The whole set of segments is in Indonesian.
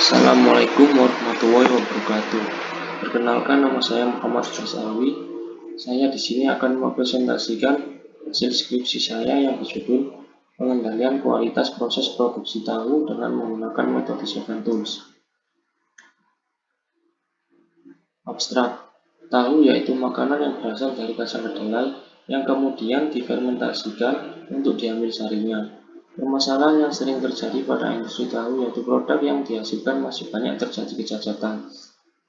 Assalamualaikum warahmatullahi wabarakatuh. Perkenalkan, nama saya Muhammad Fasawi. Saya di sini akan mempresentasikan hasil skripsi saya yang berjudul Pengendalian Kualitas Proses Produksi Tahu dengan Menggunakan Metode 7 Tools. Abstrak. Tahu yaitu makanan yang berasal dari kacang kedelai yang kemudian difermentasikan untuk diambil sarinya. Permasalahan yang sering terjadi pada industri tahu yaitu produk yang dihasilkan masih banyak terjadi kecacatan.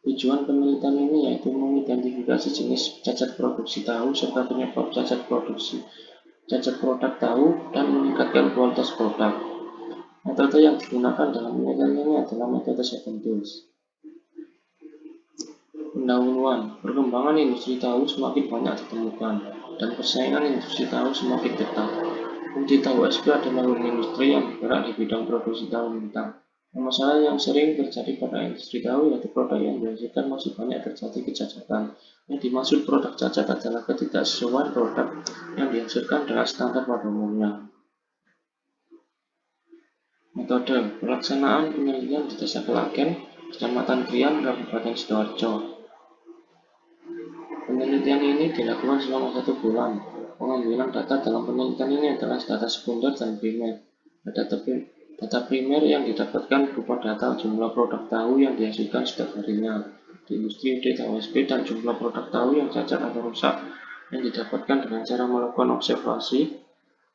Tujuan penelitian ini yaitu mengidentifikasi jenis cacat produksi tahu serta penyebab cacat produk tahu dan meningkatkan kualitas produk. Metode yang digunakan dalam penelitian ini adalah metode 7 Tools. Pendahuluan. Perkembangan industri tahu semakin banyak ditemukan dan persaingan industri tahu semakin ketat. Kunci tahu SP adalah industri yang bergerak di bidang produksi tahu mentah. Permasalahan yang sering terjadi pada industri tahu yaitu produk yang dihasilkan masih banyak terjadi kecacatan. Yang dimaksud produk cacat adalah ketidaksesuaian produk yang dihasilkan dengan standar pada umumnya. Metode pelaksanaan penelitian di Desa Klaten, Kecamatan Krian, Kabupaten Sidoarjo. Penelitian ini dilakukan selama 1 bulan. Pengambilan data dalam penelitian ini adalah data sekunder dan primer. Data primer yang didapatkan berupa data jumlah produk tahu yang dihasilkan setiap harinya di industri DTOSP dan jumlah produk tahu yang cacat atau rusak yang didapatkan dengan cara melakukan observasi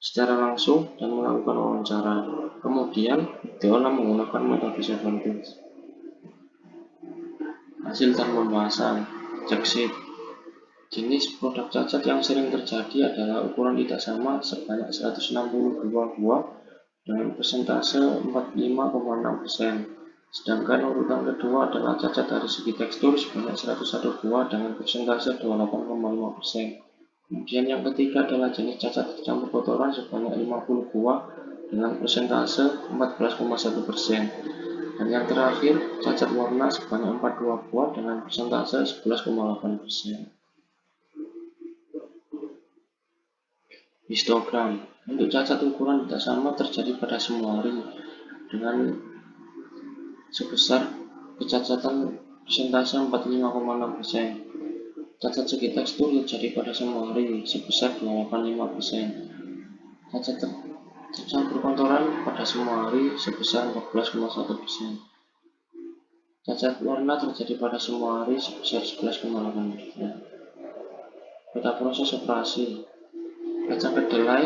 secara langsung dan melakukan wawancara. Kemudian diolah menggunakan metode 7 Tools. Hasil dan pembahasan. Cek. Jenis produk cacat yang sering terjadi adalah ukuran tidak sama sebanyak 162 buah dengan persentase 45,6%. Sedangkan urutan kedua adalah cacat dari segi tekstur sebanyak 101 buah dengan persentase 28,5%. Kemudian yang ketiga adalah jenis cacat tercampur kotoran sebanyak 50 buah dengan persentase 14,1%. Dan yang terakhir, cacat warna sebanyak 42 buah dengan persentase 11,8%. Histogram. Untuk cacat ukuran tidak sama terjadi pada semua hari dengan sebesar kecacatan persentase 45,6%. Cacat segi tekstur terjadi pada semua hari sebesar 85%. Cacat tercampur kotoran pada semua hari sebesar 14,1%. Cacat warna terjadi pada semua hari sebesar 11,8%. Pada proses operasi kacang kedelai,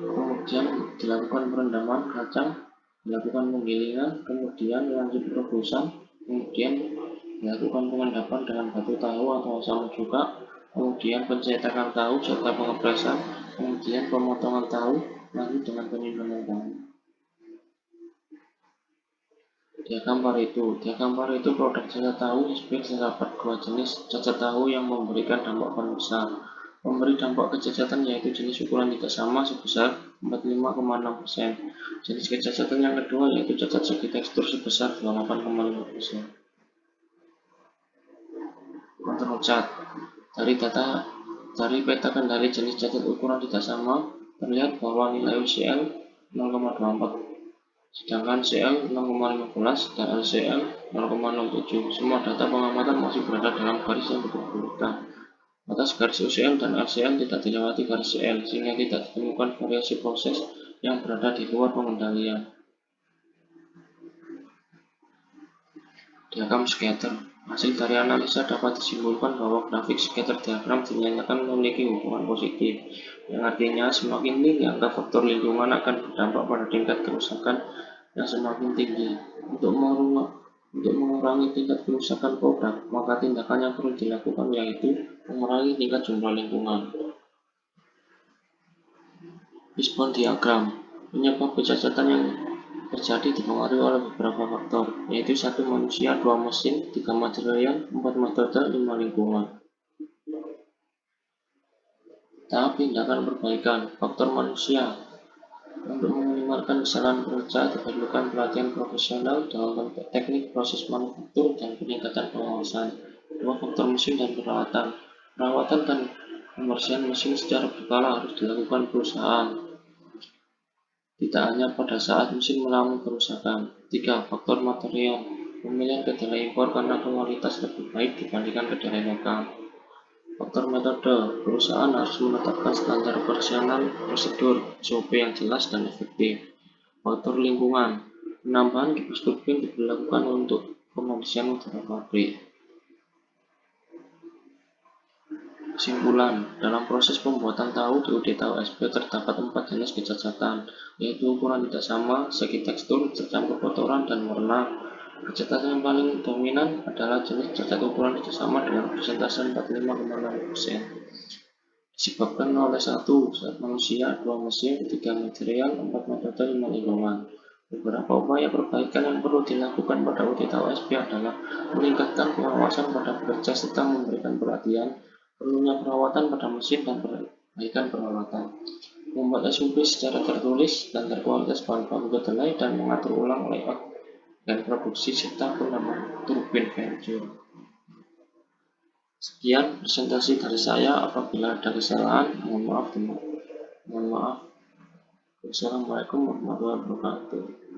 kemudian dilakukan perendaman kacang, dilakukan penggilingan, kemudian lanjut perebusan, kemudian dilakukan pengendapan dengan batu tahu atau asam juga, kemudian pencetakan tahu serta pengepresan, kemudian pemotongan tahu, lanjut dengan penyimpanan tahu. Diagram Pareto produk cacat tahu SP terdapat 2 jenis cacat tahu yang memberikan dampak paling besar. Memberi dampak kecacatan yaitu jenis ukuran tidak sama sebesar 45,6%. Jenis kecacatan yang kedua yaitu cacat segi tekstur sebesar 28,5%. Kontrol cat. Dari peta kendali jenis cacat ukuran tidak sama terlihat bahwa nilai UCL 0,24, sedangkan CL 0,15 dan LCL 0,07. Semua data pengamatan masih berada dalam garis yang berurutan. Atas garis UCL dan LCL tidak dilewati garis CL, sehingga tidak ditemukan variasi proses yang berada di luar pengendalian. Diagram scatter. Hasil dari analisa dapat disimpulkan bahwa grafik scatter diagram dinyatakan memiliki hubungan positif, yang artinya semakin tinggi angka faktor lingkungan akan berdampak pada tingkat kerusakan yang semakin tinggi. Untuk mengurangi tingkat kerusakan produk, maka tindakan yang perlu dilakukan yaitu mengurangi tingkat jumlah lingkungan. Fishbone diagram. Penyebab kecacatan yang terjadi dipengaruhi oleh beberapa faktor, yaitu 1 manusia, 2 mesin, 3 material, 4 metode, 5 lingkungan. Tahap tindakan perbaikan. Faktor manusia. Untuk meminimalkan kesalahan pekerja diperlukan pelatihan profesional dalam teknik proses manufaktur dan peningkatan pengawasan. 2 faktor mesin dan peralatan. Perawatan dan pembersihan mesin secara berkala harus dilakukan perusahaan. tidak hanya pada saat mesin mengalami kerusakan. 3. Faktor material. Pemilihan kedelai impor karena kualitas lebih baik dibandingkan kedelai lokal. Faktor metode. Perusahaan harus menetapkan standar operasional, prosedur, SOP yang jelas dan efektif. Faktor lingkungan. Penambahan kipas turbin diberlakukan untuk pembersihan udara pabrik. Kesimpulan, dalam proses pembuatan tahu di UD Tahu SP terdapat 4 jenis kecacatan, yaitu ukuran tidak sama, segi tekstur, jejak kekotoran, dan warna. Kecacatan yang paling dominan adalah jenis cacat ukuran tidak sama dengan persentase 45,6%. Disebabkan oleh 1. Manusia, 2. Mesin, 3. Material, 4. Metode, 5. Lingkungan. Beberapa upaya perbaikan yang perlu dilakukan pada UD Tahu SP adalah meningkatkan pengawasan pada pekerja serta memberikan perhatian perlunya perawatan pada mesin dan perbaikan perawatan, membuat SOP secara tertulis dan terkualitas bahan baku kedelai dan mengatur ulang layout dan produksi serta penambahan turbin venture. Sekian presentasi dari saya. Apabila ada kesalahan, mohon maaf. Wassalamualaikum warahmatullahi wabarakatuh.